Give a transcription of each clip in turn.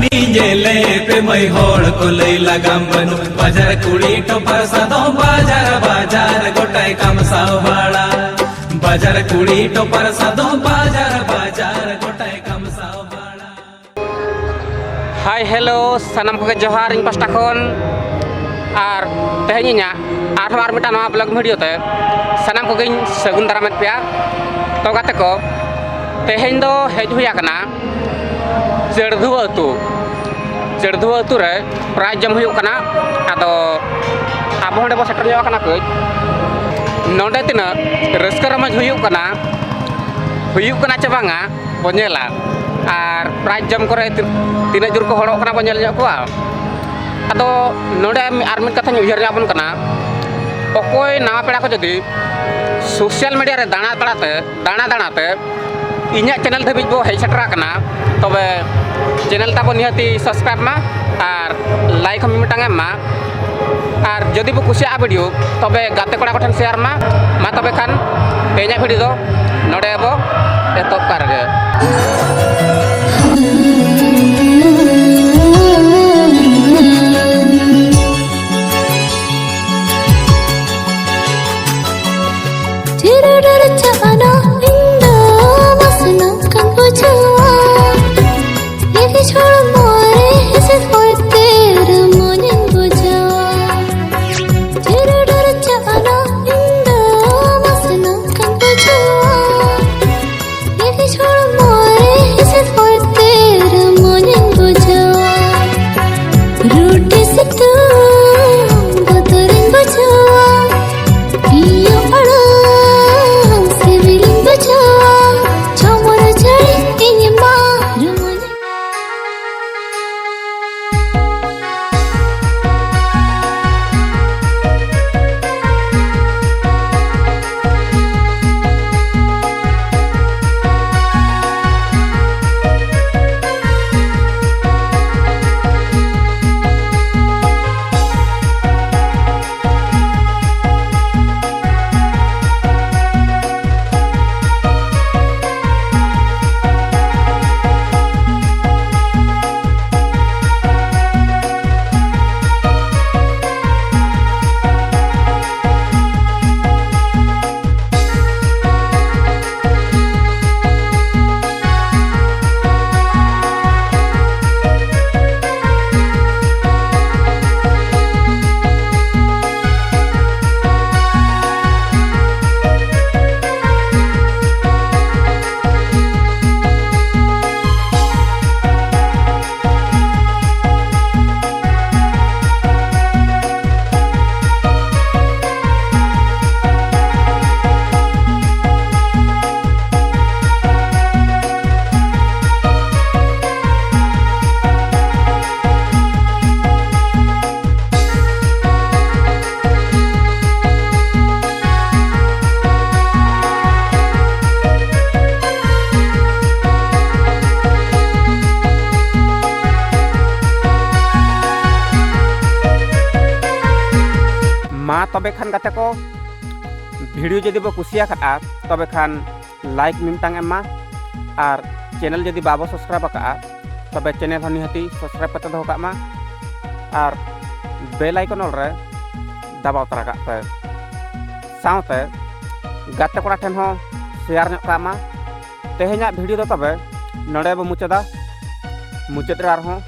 नीले पे मई होड़ को लई लगाम बनू बाजार कुड़ी टोपर सादो बाजार बाजार गोटाई काम सावबाड़ा बाजार कुड़ी टोपर सादो बाजार बाजार गोटाई काम सावबाड़ा। हाय हेलो सानाम को जोहार इन पास्टा खन और तेहनिया आर मिटा नवा ब्लॉग वीडियो ते सानाम को गिन सगुन दारामत पिया तो गाते को तेहेन दो हेज हुया कना चढ़धुआ अतु रे प्राय जम हुयो कना आदो आबो हंडे बो सेटर हुयो कना कई नोंडे तिना रस्का रमज हुयो कना चे बांगा बो नेला आर प्राय जम करे तिना जुर को हड़ो कना बो नेल ᱧᱚᱜ ᱠᱚᱣᱟ आदो नोंडे आर मिट कथा उयहर ᱧᱟᱵᱚᱱ ᱠᱟᱱᱟᱚᱠᱚᱭ नावा पेड़ा को जदि सोशल मीडिया रे दाना इन्या चैनल धाबी बो हेज सेटरा कना तबे चैनल ताबो निहाती सब्सक्राइब मा और लाइक हम मिटांगे मा और जदि बो कुसिया वीडियो तबे गाते कोड़ा कोठन शेयर मा तबे खान तेजा वीडियो दो नोडे बो एतोप कारगे। मा तबे खान गाते को वीडियो जदि बो कुसिया खा तबे खान लाइक मिमटांग एमा और चैनल जदि बाबो सब्सक्राइब का तबे चैनल हनी हती सब्सक्राइब कते दो मा और बेल आइकन रे दबाव तरा का पे साउते गाते कोड़ा ठेन हो शेयर ᱧᱚᱜ का मा तेहेना वीडियो दो तबे नडे बो मुचादा मुचाद रे आर हो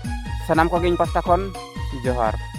सनाम को गिन पास्टा खन जोहार।